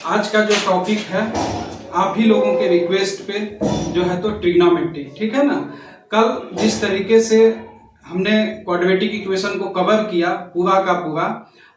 आज का जो टॉपिक है आप ही लोगों के रिक्वेस्ट पे जो है तो ट्रिग्नोमेट्री, ठीक है ना। कल जिस तरीके से हमने क्वाड्रेटिक इक्वेशन को कवर किया पूरा का पूरा,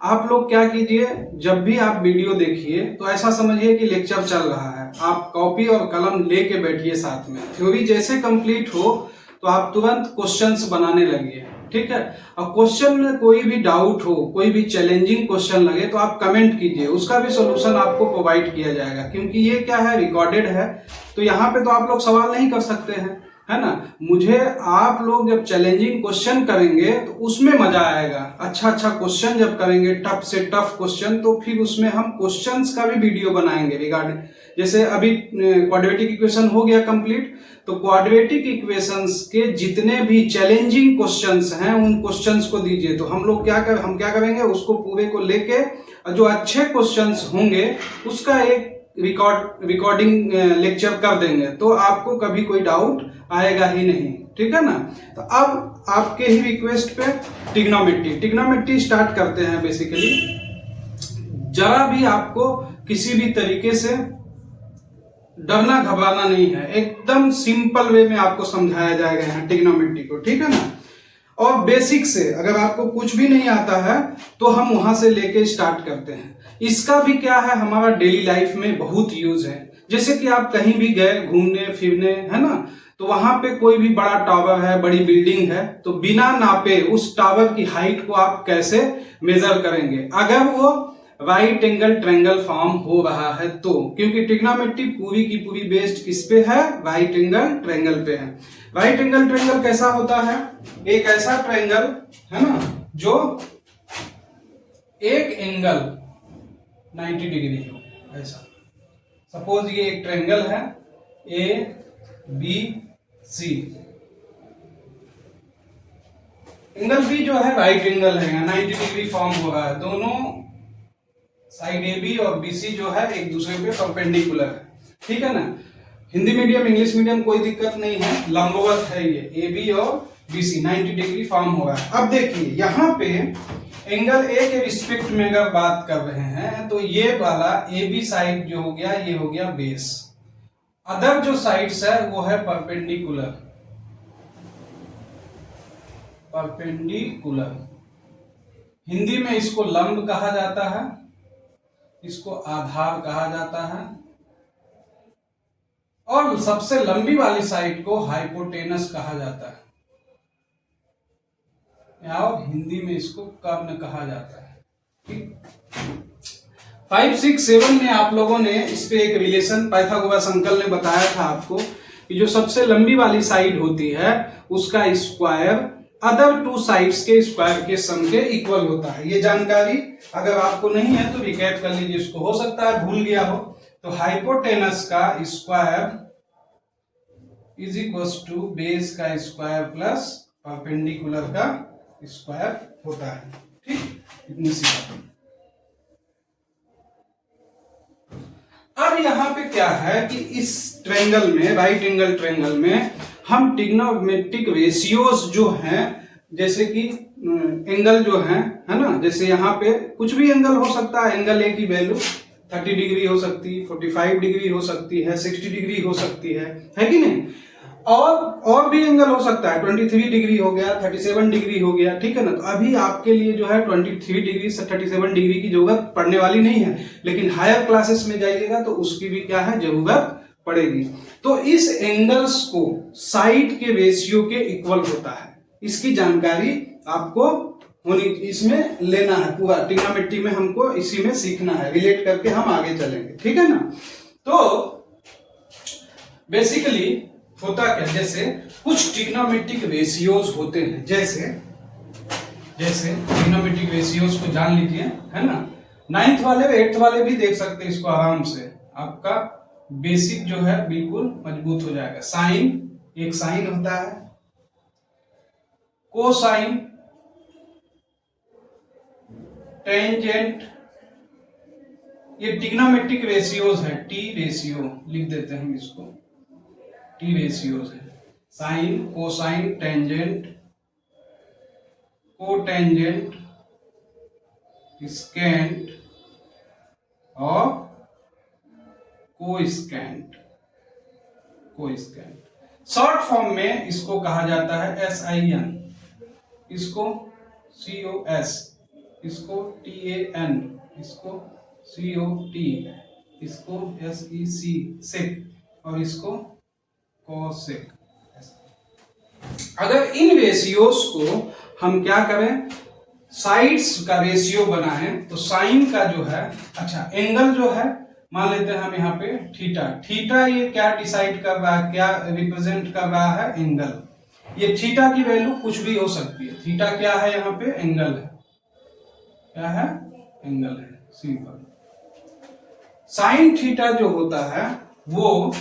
आप लोग क्या कीजिए, जब भी आप वीडियो देखिए तो ऐसा समझिए कि लेक्चर चल रहा है। आप कॉपी और कलम लेके बैठिए साथ में। थ्योरी जैसे कंप्लीट हो तो आप तुरंत क्वेश्चंस बनाने लगिए, ठीक है। और क्वेश्चन में कोई भी डाउट हो, कोई भी चैलेंजिंग क्वेश्चन लगे तो आप कमेंट कीजिए, उसका भी सॉल्यूशन आपको प्रोवाइड किया जाएगा। क्योंकि ये क्या है, रिकॉर्डेड है, तो यहाँ पे तो आप लोग सवाल नहीं कर सकते हैं, है ना। मुझे आप लोग जब चैलेंजिंग क्वेश्चन करेंगे तो उसमें मजा आएगा। अच्छा क्वेश्चन जब करेंगे, टफ से टफ क्वेश्चन, तो फिर उसमें हम क्वेश्चंस का भी वीडियो बनाएंगे रिगार्डिंग। जैसे अभी क्वाड्रेटिक इक्वेशन हो गया कंप्लीट, तो क्वाड्रेटिक इक्वेशंस के जितने भी चैलेंजिंग क्वेश्चंस हैं उन क्वेश्चंस को दीजिए। तो हम लोग क्या करेंगे, उसको पूरे को लेके जो अच्छे क्वेश्चंस होंगे उसका एक रिकॉर्डिंग लेक्चर कर देंगे, तो आपको कभी कोई डाउट आएगा ही नहीं, ठीक है ना। तो अब आपके ही रिक्वेस्ट पे ट्रिग्नोमेट्री स्टार्ट करते हैं। बेसिकली जरा भी आपको किसी भी तरीके से डरना घबराना नहीं है, एकदम सिंपल वे में आपको समझाया जाएगा यहाँ ट्रिग्नोमेट्री को, ठीक है ना। और बेसिक से अगर आपको कुछ भी नहीं आता है तो हम वहां से लेके स्टार्ट करते हैं। इसका भी क्या है, हमारा डेली लाइफ में बहुत यूज है। जैसे कि आप कहीं भी गए घूमने फिरने, है ना, तो वहां पे कोई भी बड़ा टावर है, बड़ी बिल्डिंग है, तो बिना नापे उस टावर की हाइट को आप कैसे मेजर करेंगे, अगर वो राइट एंगल ट्रायंगल फॉर्म हो रहा है तो। क्योंकि ट्रिग्नोमेट्री पूरी की पूरी बेस्ड किस पे है, राइट एंगल ट्रायंगल पे है। राइट एंगल ट्रायंगल कैसा होता है, एक ऐसा ट्रायंगल है ना जो एक एंगल 90 डिग्री हो। ऐसा सपोज ये एक ट्रायंगल है ABC, एंगल बी जो है राइट एंगल है, 90 डिग्री फॉर्म हो रहा है, दोनों साइड AB और BC जो है एक दूसरे पे परपेंडिकुलर है, ठीक है ना। हिंदी मीडियम इंग्लिश मीडियम कोई दिक्कत नहीं है, लंबवत है ये AB और BC 90 डिग्री फॉर्म हो रहा है। अब देखिए यहाँ पे एंगल A के रिस्पेक्ट में अगर बात कर रहे हैं तो ये वाला AB साइड जो हो गया ये हो गया बेस, अदर जो साइड्स है वो है परपेंडिकुलर। हिंदी में इसको लंब कहा जाता है, इसको आधार कहा जाता है, और सबसे लंबी वाली साइड को हाइपोटेनस कहा जाता है, और हिंदी में इसको कर्ण कहा जाता है, ठीक। 5, 6, 7 में आप लोगों ने इस पे एक रिलेशन पाइथागोरस अंकल ने बताया था आपको कि जो सबसे लंबी वाली साइड होती है उसका स्क्वायर अदर टू साइड्स के स्क्वायर के सम के इक्वल होता है। ये जानकारी अगर आपको नहीं है तो रिकैप कर लीजिए, इसको हो सकता है भूल गया हो। तो हाइपोटेनस का square is equal to base का स्क्वायर प्लस परपेंडिकुलर का स्क्वायर होता है, ठीक। इतनी सी बात। अब यहां पे क्या है कि इस ट्रायंगल में, राइट एंगल ट्रायंगल में, हम ट्रिग्नोमेट्रिक रेशियोज जो हैं, जैसे कि एंगल जो है ना, जैसे यहाँ पे कुछ भी एंगल हो सकता है। एंगल A की वैल्यू 30 डिग्री हो सकती है, 45 डिग्री हो सकती है, 60 डिग्री हो सकती है कि नहीं। और भी एंगल हो सकता है, 23 डिग्री हो गया, 37 डिग्री हो गया, ठीक है ना। तो अभी आपके लिए जो है 23 डिग्री से 37 डिग्री की जरूरत पड़ने वाली नहीं है, लेकिन हायर क्लासेस में जाइएगा तो उसकी भी क्या है, जरूरत पड़ेगी। तो इस एंगल्स को साइड के रेशियो के इक्वल होता है, इसकी जानकारी आपको होनी, इसमें लेना है पूरा। ट्रिग्नोमेट्री में हमको इसी में सीखना है, रिलेट करके हम आगे चलेंगे, ठीक है ना। तो बेसिकली होता क्या, जैसे कुछ ट्रिग्नोमेट्रिक रेशियोज होते हैं, जैसे ट्रिग्नोमेट्रिक रेशियोज को जान लीजिए, है ना। 9th वाले 8th वाले भी देख सकते हैं इसको आराम से, आपका बेसिक जो है बिल्कुल मजबूत हो जाएगा। साइन, एक साइन होता है, कोसाइन, टेंजेंट, ये ट्रिग्नोमेट्रिक रेशियोज है। टी रेशियो लिख देते हैं इसको, टी रेशियोज है। साइन, कोसाइन, टेंजेंट, कोटेंजेंट, स्केंट और कोइस्केंट। कोइस्केंट शॉर्ट फॉर्म में इसको कहा जाता है SIN, इसको COS, इसको TAN, इसको COT, इसको SEC सेक और इसको कोसेक। अगर इन रेशियोज को हम क्या करें, साइड्स का रेशियो बनाएं तो साइन का जो है, अच्छा एंगल जो है मान लेते हैं हम यहाँ पे थीटा। थीटा ये क्या डिसाइड कर रहा है, क्या रिप्रेजेंट कर रहा है, एंगल। ये थीटा की वैल्यू कुछ भी हो सकती है। थीटा क्या है यहाँ पे, एंगल है। क्या है, एंगल है, सिंपल। साइन थीटा जो होता है वो,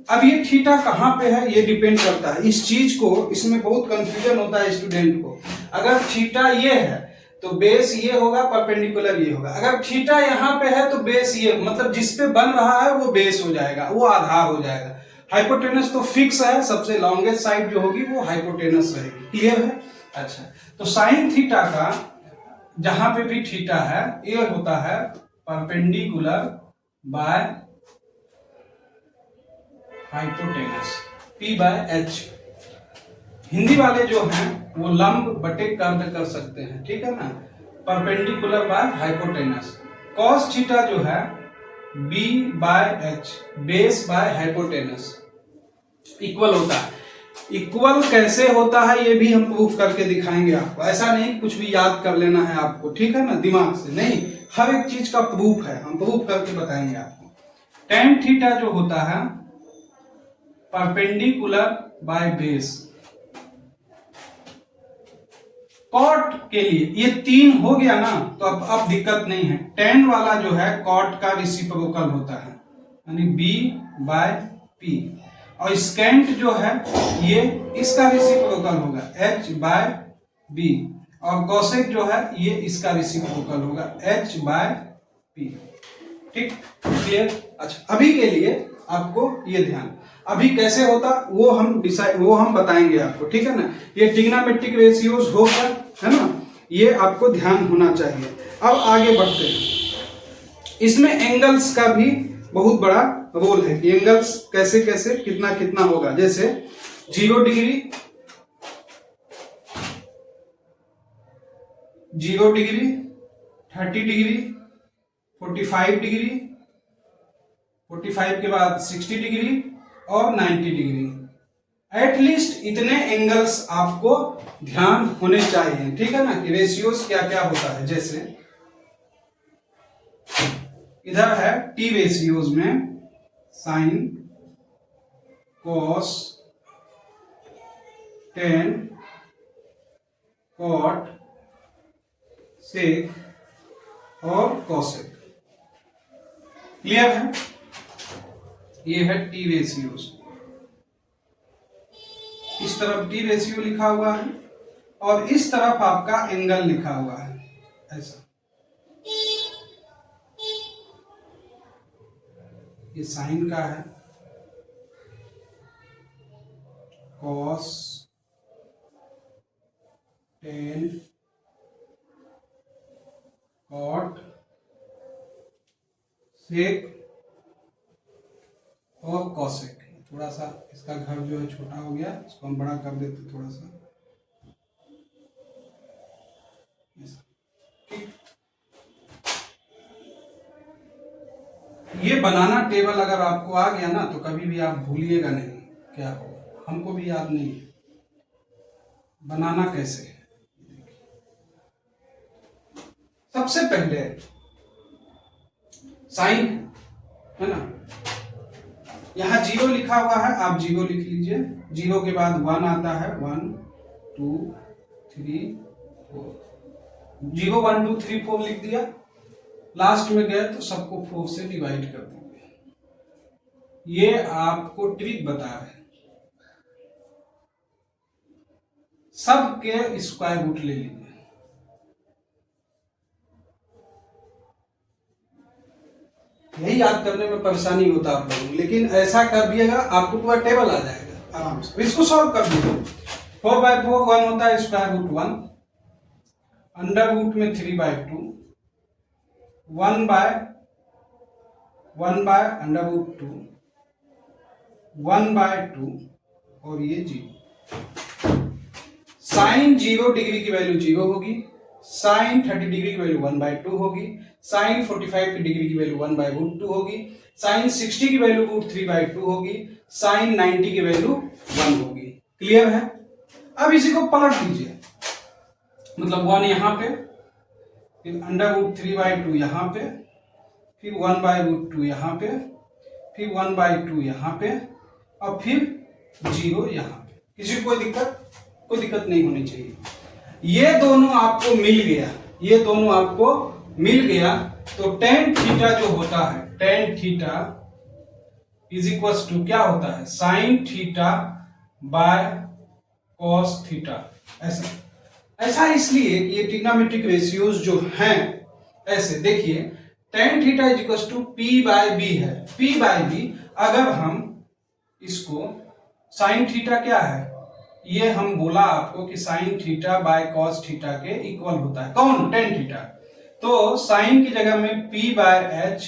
अब ये थीटा कहां पे है ये डिपेंड करता है। इस चीज को, इसमें बहुत कंफ्यूजन होता है स्टूडेंट को। अगर थीटा ये है तो बेस ये होगा, परपेंडिकुलर ये होगा। अगर थीटा यहाँ पे है तो बेस ये, मतलब जिस पे बन रहा है वो बेस हो जाएगा, वो आधार हो जाएगा। हाइपोटेनस तो फिक्स है, सबसे लॉन्गेस्ट साइड जो होगी वो हाइपोटेनस रहेगी। क्लियर है? अच्छा, तो साइन थीटा का जहां पे भी थीटा है ये होता है perpendicular by hypotenuse, P/H। Hindi वाले जो हैं वो लंब बटे कर्व कर सकते हैं, ठीक है ना। Perpendicular by hypotenuse. Cos theta जो है B/H, base by hypotenuse, equal होता है। इक्वल कैसे होता है ये भी हम प्रूफ करके दिखाएंगे आपको। ऐसा नहीं कुछ भी याद कर लेना है आपको, ठीक है ना, दिमाग से नहीं, हर एक चीज का प्रूफ है, हम प्रूफ करके बताएंगे आपको। tan थीटा जो होता है परपेंडिकुलर बाय बेस। कॉट के लिए ये 3 हो गया ना, तो अब दिक्कत नहीं है। tan वाला जो है कॉट का रेसिप्रोकल होता है, यानी B/P। और स्केंट जो है ये इसका रेसिप्रोकल होगा, H/B। और कोसेक जो है ये इसका रेसिप्रोकल होगा, H/P। ठीक, क्लियर? अच्छा, अभी के लिए आपको ये ध्यान, अभी कैसे होता वो हम बताएंगे आपको, ठीक है ना। ये ट्रिग्नोमेट्रिक रेशियोज होगा, है ना, ये आपको ध्यान होना चाहिए। अब आगे बढ़ते हैं। इसमें एंगल्स का भी बहुत बड़ा रोल है कि एंगल्स कैसे कैसे कितना कितना होगा। जैसे 0 डिग्री, 0 डिग्री, 30 डिग्री, 45 डिग्री, 45 के बाद 60 डिग्री और 90 डिग्री। एटलीस्ट इतने एंगल्स आपको ध्यान होने चाहिए, ठीक है ना, कि रेशियोज क्या क्या होता है। जैसे इधर है टी रेशियोज में साइन, कॉस, टेन, कॉट, सेक और कॉसेक। क्लियर है? ये है टी रेशियोज। इस तरफ टी रेशियो लिखा हुआ है और इस तरफ आपका एंगल लिखा हुआ है, ऐसा। ये साइन का है, कॉस, टेन, कॉट, सेक और कॉसेक। थोड़ा सा इसका घर जो है छोटा हो गया, इसको हम बड़ा कर देते थोड़ा सा। ये बनाना टेबल अगर आपको आ गया ना तो कभी भी आप भूलिएगा नहीं क्या होगा। हमको भी याद नहीं है बनाना कैसे। सबसे पहले साइन है ना, यहां 0 लिखा हुआ है, आप 0 लिख लीजिए। 0 के बाद 1 आता है, 1 2 3 4। 0 1 2 3 4 लिख दिया। लास्ट में गए तो सबको 4 से डिवाइड कर देंगे। ये आपको ट्रिक बता रहे हैं। सबके स्क्वायर रूट ले लीजिए। यही याद करने में परेशानी होता है आप लोगों, लेकिन ऐसा कर दिएगा आपको पूरा टेबल आ जाएगा आराम से। इसको सॉल्व कर दीजिए। 4/4 1 होता है, स्क्वायर रूट 1, अंडर रूट में 3/2, 1/√4 1/√2 1/2 और ये 0। साइन 0 डिग्री की वैल्यू 0 होगी, साइन 30 डिग्री की वैल्यू 1/2 होगी, साइन 45 डिग्री की वैल्यू 1/√2 होगी, साइन 60 की वैल्यू √3/2 होगी, साइन 90 की वैल्यू 1 होगी। क्लियर है? अब इसी को पलट दीजिए, मतलब 1 यहां पे, फिर √3/2 यहां पे, फिर 1/√2 यहां पे, फिर 1/2 यहां पे और फिर 0 यहां पे। किसी को कोई दिक्कत नहीं होनी चाहिए। ये दोनों आपको मिल गया, ये दोनों आपको मिल गया, तो टेन थीटा जो होता है, tan theta is equal to क्या होता है, sine theta by cos theta. ऐसा इसलिए कि ये ट्रिग्नोमेट्रिक रेशियोज जो हैं, ऐसे देखिए, tan theta is equal to P/B है। P/B अगर हम इसको, साइन थीटा क्या है, ये हम बोला आपको कि sign theta by cos theta के इक्वल होता है। कौन? Tan theta. तो साइन की जगह में P/H,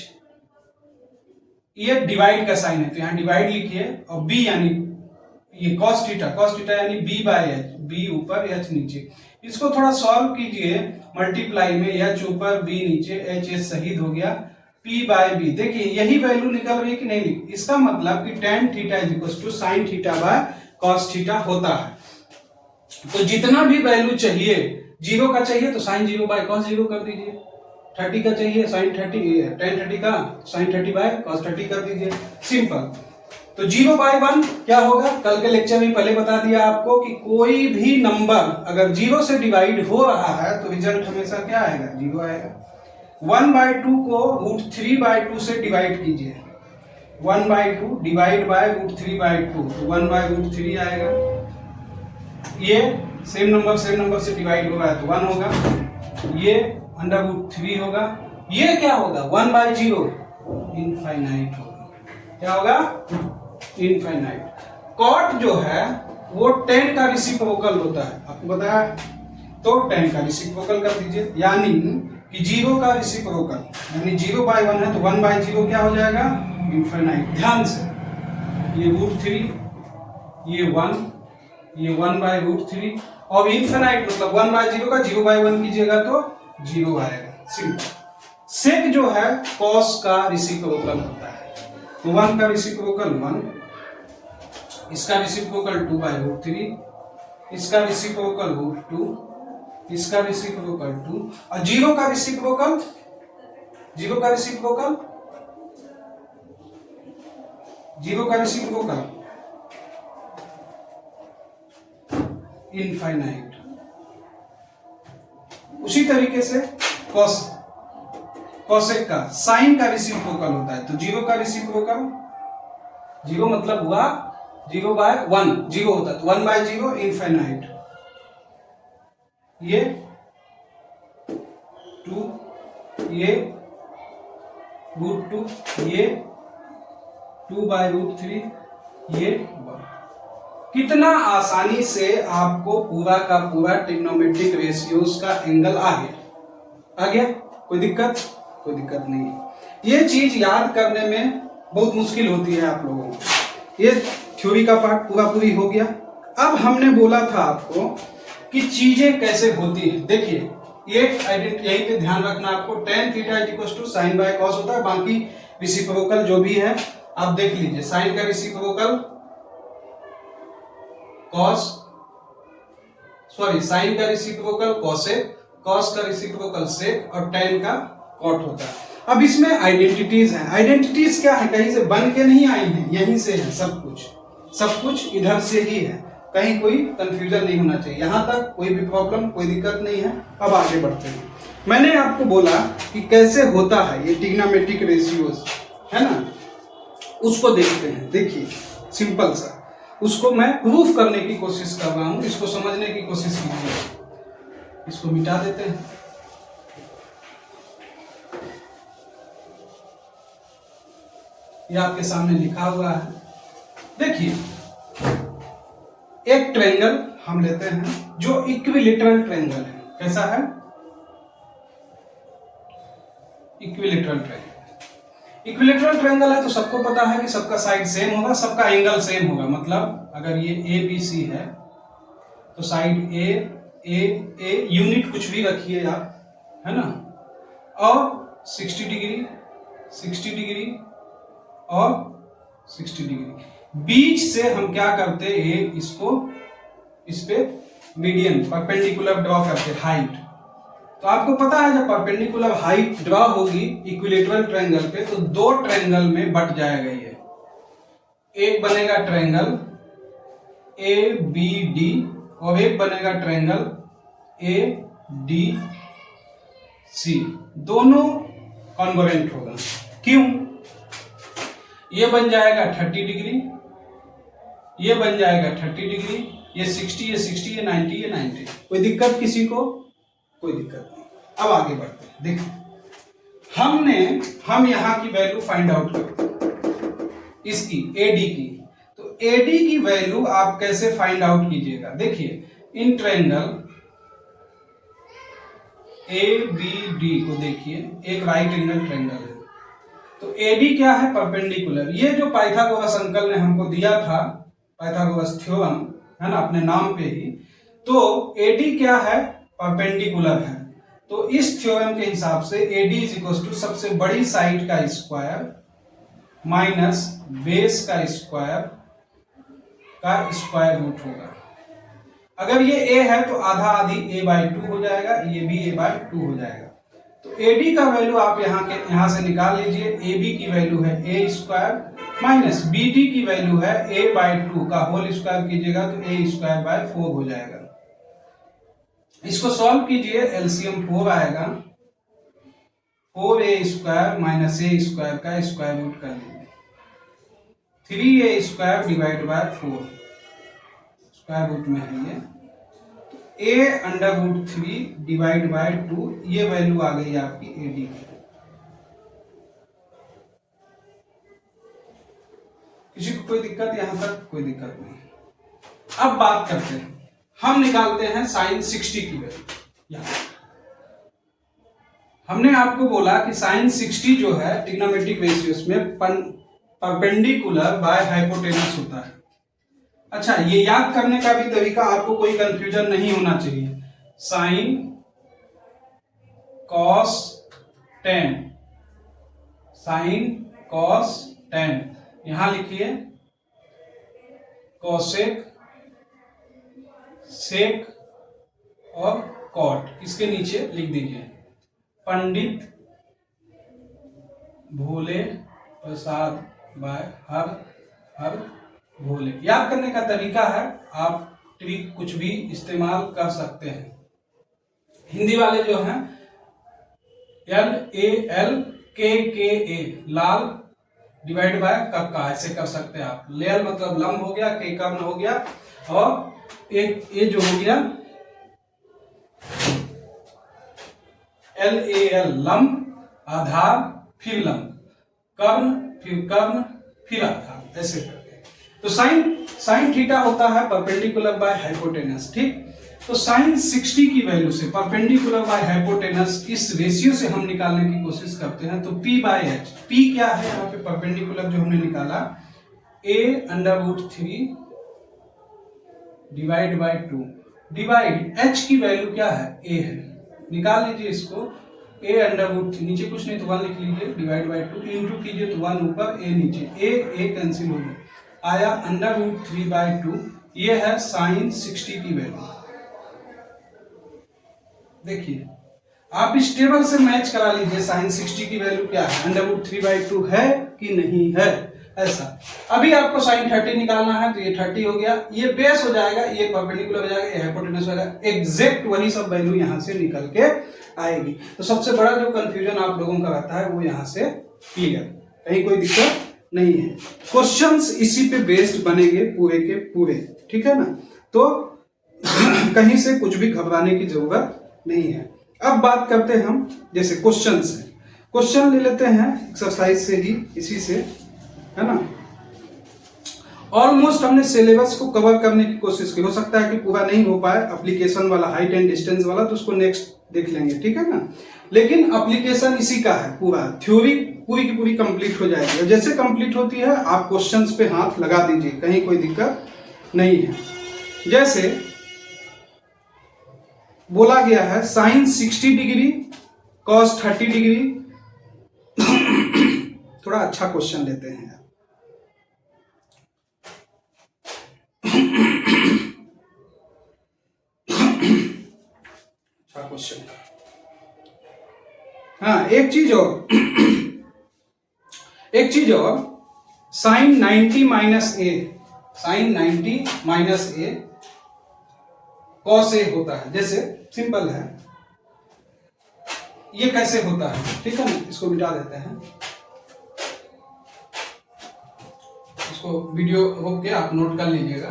ये डिवाइड का साइन है तो यहां डिवाइड लिखिए, और B यानी ये कॉस थीटा यानी B/H, B ऊपर H नीचे। इसको थोड़ा सॉल्व कीजिए, मल्टीप्लाई में H ऊपर B नीचे, H शहीद हो गया, P/B। देखिए यही वैल्यू निकल रही कि नहीं, इसका मतलब कि tan theta is equal to sine theta by cos theta होता है। तो जितना भी वैल्यू चाहिए, 0 का चाहिए तो साइन 0 बाय कॉस 0 कर दीजिए, 30 का चाहिए साइन 30, टेन 30 का साइन 30 बाय कॉस 30 कर दीजिए, सिंपल। तो 0/1 क्या होगा, कल के लेक्चर में पहले बता दिया आपको कि कोई भी नंबर अगर 0 से डिवाइड हो रहा है तो रिजल्ट हमेशा क्या आएगा, 0 आएगा। 1/2 को √3/2 से डिवाइड कीजिए, 1/2 डिवाइड बाय √3/2, तो 1/√3 आएगा। ये सेम नंबर से डिवाइड हो रहा है तो 1 होगा, ये √3 होगा, ये क्या होगा 1/0, इनफाइनाइट होगा। क्या होगा? इनफाइनाइट। कॉट जो है वो 10 का रेसिप्रोकल होता है, आपको बताया, तो 10 का रेसिप्रोकल कर दीजिए, यानी कि 0 का रेसिप्रोकल, यानी 0/1 है तो 1/0 क्या हो जाएगा, इनफाइनाइट। ध्यान से, ये √3, ये 1, ये 1/√3, और इनफाइनाइट मतलब 1/0 का 0/1 कीजिएगा तो 0 आएगा, सिंपल। सेक जो है कॉस का रेसिप्रोकल होता है, तो 1 का रेसिप्रोकल 1, इसका रेसिप्रोकल 2/√3, इसका रेसिप्रोकल √2, इसका रेसिप्रोकल 2, और 0 का रेसिप्रोकल, 0 का रेसिप्रोकल, 0 का रेसिप्रोकल इनफाइनाइट। उसी तरीके से कॉसेक का, साइन का रेसिप्रोकल होता है, तो 0 का रेसिप्रोकल, 0 मतलब हुआ 0/1, 0 होता है तो 1/0 इनफाइनाइट, ये 2, ये √2, ये 2/√3, ये 1। कितना आसानी से आपको पूरा का पूरा ट्रिग्नोमेट्रिक रेशियोज का एंगल आ गया। कोई दिक्कत नहीं है। ये चीज याद करने में बहुत मुश्किल होती है आप लोगों को। ये थ्योरी का पार्ट पूरी हो गया। अब हमने बोला था आपको कि चीजें कैसे होती हैं। देखिए ये यही पे ध्यान रखना आपको, tan theta is equal to sine by cos होता है, बाकी रेसिप्रोकल जो भी है आप देख लीजिए। साइन का रेसिप्रोकल साइन का रेसिप्रोकल कॉसेक, कॉस का रेसिप्रोकल सेक, और tan का कॉट होता है। अब इसमें आइडेंटिटीज हैं। आइडेंटिटीज क्या है, कहीं से बन के नहीं आई हैं, यहीं से है सब कुछ इधर से ही है। कहीं कोई कंफ्यूजन नहीं होना चाहिए, यहां तक कोई भी प्रॉब्लम, कोई दिक्कत नहीं है। अब आगे बढ़ते हैं। मैंने आपको बोला कि कैसे होता है ये ट्रिग्नोमेट्रिक रेशियोज, है ना, उसको देखते हैं। देखिए सिंपल सा, उसको मैं प्रूफ करने की कोशिश कर रहा हूं, इसको समझने की कोशिश कीजिए। इसको मिटा देते हैं। ये आपके सामने लिखा हुआ है। देखिए एक ट्रायंगल हम लेते हैं जो इक्विलेटरल ट्रायंगल है। कैसा है? Equilateral triangle. इक्विलेटरल ट्रायंगल है तो सबको पता है कि सबका साइड सेम होगा, सबका एंगल सेम होगा। मतलब अगर ये ए बी सी है तो साइड ए यूनिट कुछ भी रखिए आप, है ना, और 60 डिग्री 60 डिग्री और 60 डिग्री। बीच से हम क्या करते हैं, इसको इस पे मीडियन परपेंडिकुलर ड्रॉ करते हाइट। तो आपको पता है जब परपेंडिकुलर हाइट ड्रॉ होगी इक्विलेटरल ट्रायंगल पे तो दो ट्रायंगल में बट जाएगा ये। एक बनेगा ट्रायंगल ए बी डी और एक बनेगा ट्रायंगल ए डी सी, दोनों कॉन्ग्रुएंट होगा। क्यों? ये बन जाएगा 30 डिग्री, ये बन जाएगा 30 डिग्री, ये 60, ये 60, ये 90, ये 90। कोई दिक्कत किसी को? कोई दिक्कत नहीं। अब आगे बढ़ते हैं। देखो हम यहां की वैल्यू फाइंड आउट करें, इसकी एडी की। तो एडी की वैल्यू आप कैसे फाइंड आउट कीजिएगा? देखिए इन ट्रायंगल ए बी डी को देखिए, एक राइट एंगल ट्रायंगल है। तो एडी क्या है? परपेंडिकुलर। ये जो पाइथागोरस अंकल ने हमको दिया था, पाइथागोरस थ्योरम है ना, अपने नाम पे ही, तो एडी क्या है? परपेंडिकुलर है। तो इस थ्योरम के हिसाब से एडी इज इक्वल टू सबसे बड़ी साइड का स्क्वायर माइनस बेस का स्क्वायर रूट होगा। अगर ये ए है तो आधा आधी a/2 हो जाएगा, ये भी a/2 हो जाएगा। तो एडी का वैल्यू आप यहां से निकाल लीजिए। ए बी की वैल्यू है ए स्क्वायर माइनस बी डी की वैल्यू है a/2 का होल स्क्वायर कीजिएगा तो a²/4 हो जाएगा। इसको सॉल्व कीजिए, एलसीएम 4 आएगा। 4a² माइनस a² का स्क्वायर रूट कर लीजिए। 3a² divide by 4 square root में है ये, a√3 डिवाइड बाय 2, ये वैल्यू आ गई आपकी एडी की। किसी को कोई दिक्कत? यहां तक कोई दिक्कत नहीं। अब बात करते हैं, हम निकालते हैं साइन 60 की वैल्यू। हमने आपको बोला कि साइन 60 जो है ट्रिग्नोमेट्रिक रेशियोज में परपेंडिकुलर बाय हाइपोटेनस होता है। अच्छा, ये याद करने का भी तरीका, आपको कोई कंफ्यूजन नहीं होना चाहिए। Sine cos tan, sine cos tan, यहां लिखिए कोसेक, सेक और कॉट, इसके नीचे लिख दीजिए पंडित भोले प्रसाद बाय हर भोले। याद करने का तरीका है, आप ट्रिक कुछ भी इस्तेमाल कर सकते हैं। हिंदी वाले जो हैं LALKKA, लाल डिवाइड बाय कक्का, ऐसे कर सकते हैं आप। लेल मतलब लंब हो गया, के कर्ण हो गया, और एक ये जो हो गया LAL लंब, आधार फिर लंब, कर्ण फिर आधार, ऐसे करके। तो साइन थीटा होता है परपेंडिकुलर बाय हाइपोटेनस, ठीक। तो साइन 60 की वैल्यू से परपेंडिकुलर बाय हाइपोटेनस इस रेशियो से हम निकालने की कोशिश करते हैं। तो P/H, P क्या है यहाँ पे? परपेंडिकुलर जो हमने निकाला a√3 divide by 2, divide H की वैल्यू क्या है? A है, निकाल लीजिए इसको। a√3 नीचे कुछ नहीं तो 1 लिख लीजिए, डिवाइड बाय 2 इंटू कीजिए तो 1 ऊपर, a नीचे, a कैंसिल हो गया, आया √3/2। ये है साइन 60 की वैल्यू। देखिए आप इस टेबल से मैच करा लीजिए, साइन 60 की वैल्यू क्या है, √3/2 है कि नहीं है, ऐसा। अभी आपको साइन 30 निकालना है, तो ये 30 हो गया, ये बेस हो जाएगा, ये परपेंडिकुलर हो जाएगा, ये हाइपोटेनस हो जाएगा, एग्जैक्ट वही सब वैल्यू यहां से निकल के आएगी। तो सबसे बड़ा जो कंफ्यूजन आप लोगों का रहता है वो यहां से क्लियर, कहीं कोई दिक्कत नहीं है। क्वेश्चंस इसी पे बेस्ड बनेंगे पूरे के पूरे, ठीक है ना। तो कहीं से कुछ भी घबराने की जरूरत नहीं है। अब बात करते हैं हम, जैसे क्वेश्चंस है, क्वेश्चन ले लेते हैं एक्सरसाइज से ही, इसी से, है ना। ऑलमोस्ट हमने सिलेबस को कवर करने की कोशिश की। हो सकता है कि पूरा नहीं हो पाए, एप्लीकेशन वाला, हाइट एंड डिस्टेंस वाला, तो उसको नेक्स्ट देख लेंगे, ठीक है ना। लेकिन एप्लीकेशन इसी का है, पूरा थ्योरी पूरी की पूरी कंप्लीट हो जाएगी। और जैसे कंप्लीट होती है आप क्वेश्चंस पे हाथ लगा दीजिए, कहीं कोई दिक्कत नहीं है। जैसे बोला गया है साइन 60 डिग्री कॉस 30 डिग्री। थोड़ा अच्छा क्वेश्चन लेते हैं। अच्छा क्वेश्चन। हाँ, एक चीज और sign 90 minus A, sign 90 minus A cos A होता है। जैसे सिंपल है, ये कैसे होता है, ठीक है ना। इसको मिटा देते हैं, इसको वीडियो रोक के आप नोट कर लीजिएगा।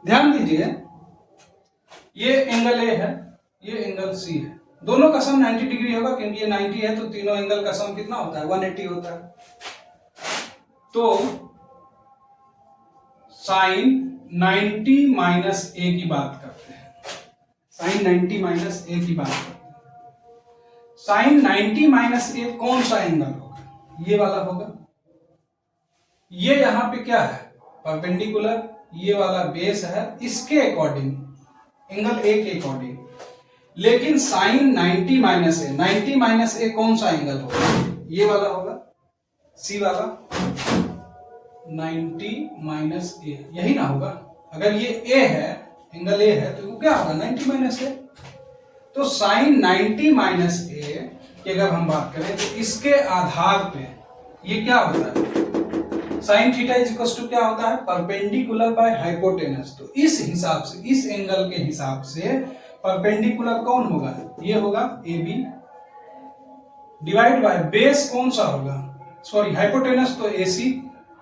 ध्यान दीजिए, ये एंगल ए है, ये एंगल सी है, दोनों का सम 90 डिग्री होगा, क्योंकि ये 90 है तो तीनों एंगल का सम कितना होता है, 180 होता है। तो साइन 90 माइनस ए की बात करते हैं, साइन 90 माइनस ए की बात करते हैं। साइन 90 माइनस ए कौन सा एंगल होगा, ये वाला होगा। ये यहां पे क्या है, परपेंडिकुलर, ये वाला बेस है, इसके अकॉर्डिंग, एंगल ए के अकॉर्डिंग। लेकिन साइन 90 माइनस ए, 90 माइनस ए कौन सा एंगल होगा, ये वाला होगा, सी वाला। 90 माइनस ए यही ना होगा। अगर ये ए है, एंगल ए है, तो क्या होगा, 90 माइनस ए। तो साइन 90 माइनस ए की अगर हम बात करें तो इसके आधार पे ये क्या होता है, sine theta is equal to क्या होता है, परपेंडिकुलर बाय हाइपोटेनस। तो इस हिसाब से, इस एंगल के हिसाब से परपेंडिकुलर कौन होगा, ये होगा A B, divide by base कौन सा होगा, सॉरी हाइपोटेनस तो ए सी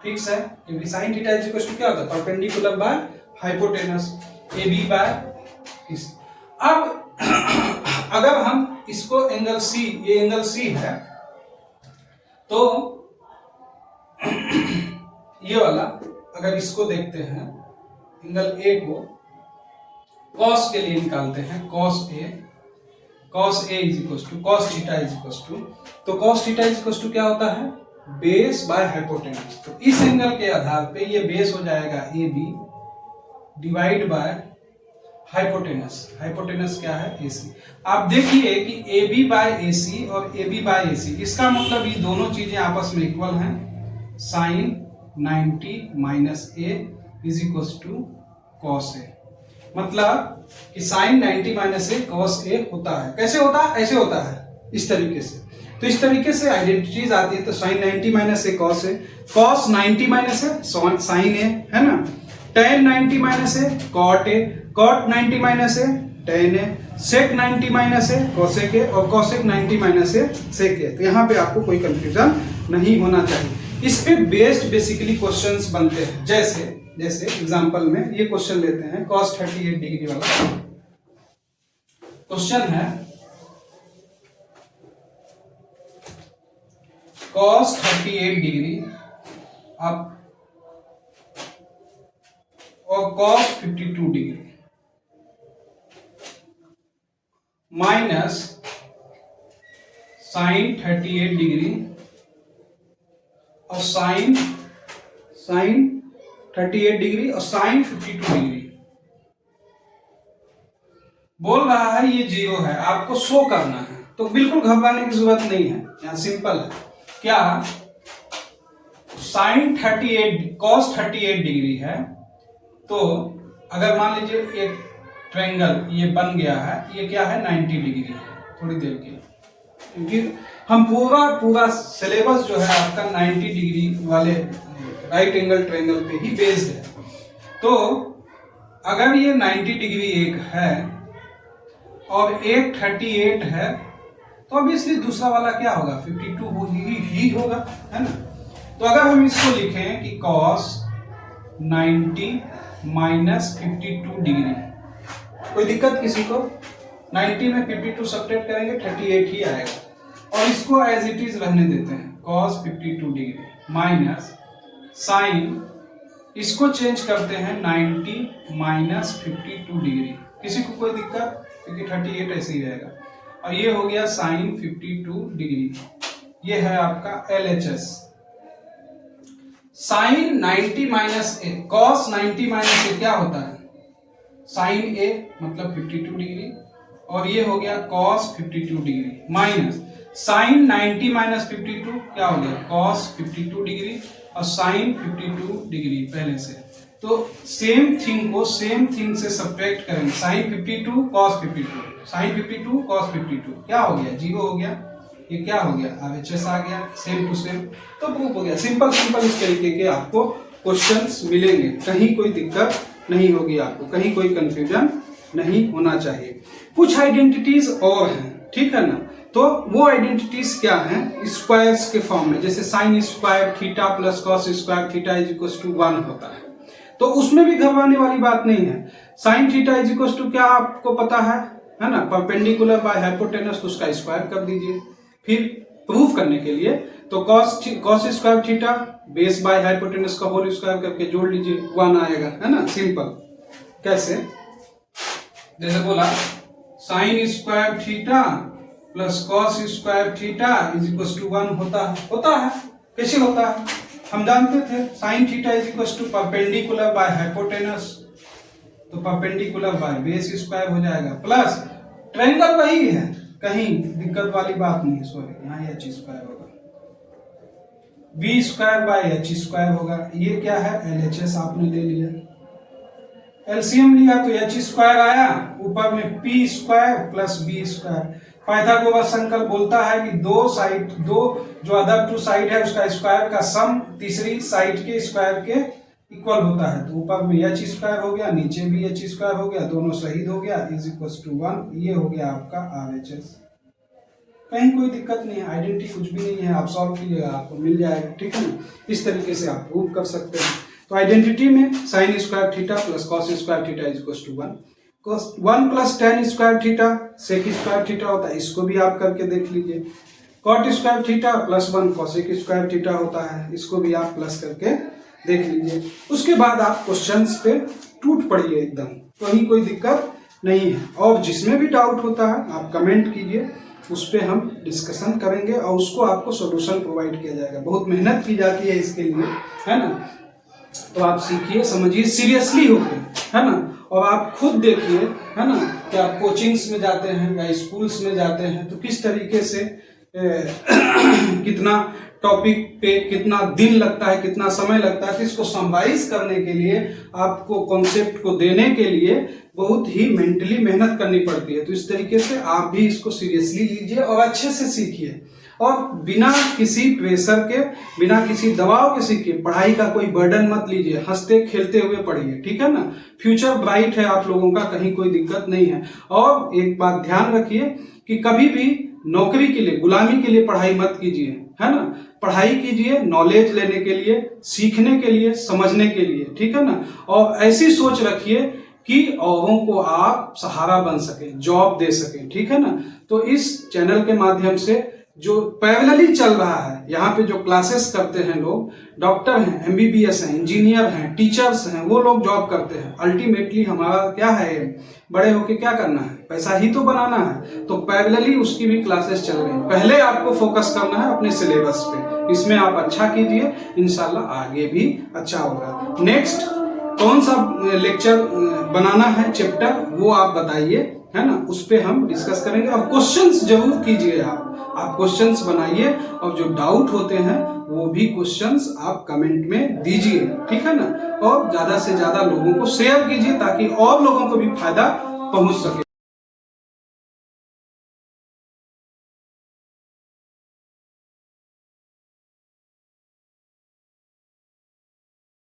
फिक्स है, क्योंकि sine theta is equal to क्या होता है, perpendicular by hypotenuse, A B by इस। अब अगर हम इसको एंगल सी, ये एंगल सी है, तो ये वाला अगर इसको देखते हैं, एंगल ए को कॉस के लिए निकालते हैं, cos A is equal to cos theta is equal to, तो cos theta is equal to क्या होता है, बेस बाय हाइपोटेनस। तो इस एंगल के आधार पे ये बेस हो जाएगा A B divide by hypotenuse, hypotenuse क्या है, ए सी। आप देखिए कि ए बी बाय ए सी और ए बी बाय ए सी, इसका मतलब ये दोनों चीजें आपस में इक्वल हैं। Sine 90 minus A is equal to cos A, मतलब कि sine 90 minus A cos A होता है। कैसे होता है, ऐसे होता है, इस तरीके से। तो इस तरीके से आइडेंटिटीज आती है। तो sine 90 minus A cos A, cos 90 minus A sine A, है ना। Tan 90 minus A cot A, cot 90 minus A tan A, sec 90 minus A cosec A, और कोसेक 90 माइनस ए सेक ए। तो यहाँ पे आपको कोई कंफ्यूजन नहीं होना चाहिए। इस पे बेस्ड बेसिकली क्वेश्चंस बनते हैं। जैसे एग्जांपल में ये क्वेश्चन लेते हैं, cos 38 डिग्री वाला क्वेश्चन है। cos 38 डिग्री अब और cos 52 degree minus sine 38 degree और साइन 38 डिग्री और साइन 52 डिग्री। बोल रहा है ये जीरो है, आपको शो करना है। तो बिल्कुल घबराने की जरूरत नहीं है, यहाँ सिंपल है। क्या साइन 38 कॉस 38 डिग्री है, तो अगर मान लीजिए एक ट्रायंगल ये बन गया है, ये क्या है 90 डिग्री है। थोड़ी देर के लिए, क्योंकि हम पूरा सिलेबस जो है आपका 90 डिग्री वाले राइट एंगल ट्रायंगल पे ही बेस्ड है। तो अगर ये 90 डिग्री एक है और एक 38 है, तो ऑब्वियसली दूसरा वाला क्या होगा, 52 ही होगा, है ना। तो अगर हम इसको लिखें कि cos 90 माइनस 52 डिग्री, कोई दिक्कत किसी को? 90 में 52 सब्ट्रैक्ट करेंगे 38 ही आएगा। और इसको एज इट इज रहने देते हैं, cos 52 डिग्री माइनस साइन, इसको चेंज करते हैं 90 माइनस 52 डिग्री। किसी को कोई दिक्कत, क्योंकि 38 ऐसे ही रहेगा। और ये हो गया साइन 52 डिग्री। ये है आपका LHS। Sign 90 minus A, cos 90 minus ए क्या होता है, साइन ए मतलब 52 डिग्री, और ये हो गया cos 52 degree minus sine 90 minus 52 क्या हो गया, कॉस 52 डिग्री और साइन 52 डिग्री पहले से। तो सेम थिंग को सेम थिंग से सब्ट्रैक्ट करेंगे, साइन 52 कॉस 52, साइन 52 कॉस 52 क्या हो गया, 0 हो गया। ये क्या हो गया, RHS आ गया, सेम टू सेम, तो प्रूफ हो गया। सिंपल सिंपल इस तरीके के आपको क्वेश्चंस मिलेंगे, कहीं कोई दिक्कत नहीं होगी आपको, कहीं कोई कंफ्यूजन नहीं होना चाहिए। कुछ आइडेंटिटीज और हैं, ठीक है ना, तो वो आइडेंटिटीज क्या हैं, स्क्वायर्स के फॉर्म में, जैसे sine square theta plus cos square theta is equal to 1 होता है, तो उसमें भी घबराने वाली बात नहीं है। Sine theta is equal to क्या आपको पता है ना, परपेंडिकुलर बाय हाइपोटेनस, तो उसका स्क्वायर कर दीजिए। फिर प्रूफ करने के लिए तो cos square theta base by hypotenuse का होल स्क्वायर करके जोड़ लीजिए, 1 आएगा, है ना, सिंपल। कैसे, जैसे बोला sine square theta plus cos square theta is equal to 1 होता है। कैसे होता है, हम जानते थे sine theta is equal to perpendicular by hypotenuse, तो परपेंडिकुलर बाय बेस स्क्वायर हो जाएगा, प्लस ट्रायंगल वही है, कहीं दिक्कत वाली बात नहीं है, सॉरी यहाँ एच स्क्वायर होगा, B square by H square होगा। ये क्या है, LHS आपने ले लिया, एलसीएम लिया तो एच स्क्वायर आया, ऊपर में P square plus B square. Pythagoras संकल्प बोलता है कि दो जो अदर टू साइड है उसका स्क्वायर का सम तीसरी साइड के स्क्वायर के इक्वल होता है, तो ऊपर में एच स्क्वायर हो गया, नीचे भी एच स्क्वायर हो गया, दोनों शहीद हो गया, इज इक्वल टू 1। ये हो गया आपका RHS। कहीं कोई दिक्कत नहीं है, आइडेंटिटी कुछ भी नहीं है, आप सॉल्व कीजिएगा आपको मिल जाएगा, ठीक है ना। इस तरीके से आप प्रूव कर सकते हैं। तो आइडेंटिटी में sine square theta plus cos square theta is equal to 1, cos 1 plus tan square theta sec square theta होता है, इसको भी आप करके देख लीजिए। Cot square theta plus 1 cosec square theta होता है, इसको भी आप प्लस करके देख लीजिए। उसके बाद आप क्वेश्चंस पे टूट पड़िए एकदम, कहीं कोई दिक्कत नहीं है। और जिसमें भी डाउट होता है आप कमेंट कीजिए, उस पर हम डिस्कशन करेंगे और उसको आपको सोल्यूशन प्रोवाइड किया जाएगा। बहुत मेहनत की जाती है इसके लिए, है ना, तो आप सीखिए, समझिए सीरियसली होकर, है ना। और आप खुद देखिए, है ना, कि आप कोचिंग्स में जाते हैं या स्कूल्स में जाते हैं तो किस तरीके से कितना टॉपिक पे कितना दिन लगता है, कितना समय लगता है, तो इसको समराइज करने के लिए आपको कॉन्सेप्ट को देने के लिए बहुत ही मेंटली मेहनत करनी पड़ती है। तो इस तरीके से आप भी इसको सीरियसली लीजिए और अच्छे से सीखिए, और बिना किसी प्रेशर के, बिना किसी दबाव के सीखिए। पढ़ाई का कोई बर्डन मत लीजिए, हंसते खेलते हुए पढ़िए, ठीक है ना। फ्यूचर ब्राइट है आप लोगों का, कहीं कोई दिक्कत नहीं है। और एक बात ध्यान रखिए कि कभी भी नौकरी के लिए, गुलामी के लिए पढ़ाई मत कीजिए, है ना। पढ़ाई कीजिए नॉलेज लेने के लिए, सीखने के लिए, समझने के लिए, ठीक है ना। और ऐसी सोच रखिए कि औरों को आप सहारा बन सके, जॉब दे सके, ठीक है ना। तो इस चैनल के माध्यम से जो पैरेलली चल रहा है, यहाँ पे जो क्लासेस करते हैं लोग, डॉक्टर हैं, MBBS हैं, इंजीनियर हैं, टीचर्स हैं, वो लोग जॉब करते हैं। अल्टीमेटली हमारा क्या है, बड़े होके क्या करना है, पैसा ही तो बनाना है। तो पैरेलली उसकी भी क्लासेस चल रही हैं। पहले आपको फोकस करना है अपने सिलेबस पे, इसमें आप अच्छा कीजिए, इंशाल्लाह आगे भी अच्छा होगा। नेक्स्ट कौन सा लेक्चर बनाना है, चैप्टर, वो आप बताइए, है ना, उस पे हम डिस्कस करेंगे। और क्वेश्चंस जरूर कीजिए, आप क्वेश्चंस बनाइए, और जो डाउट होते हैं वो भी क्वेश्चंस आप कमेंट में दीजिए, ठीक है ना। और ज्यादा से ज्यादा लोगों को शेयर कीजिए ताकि और लोगों को भी फायदा पहुंच सके।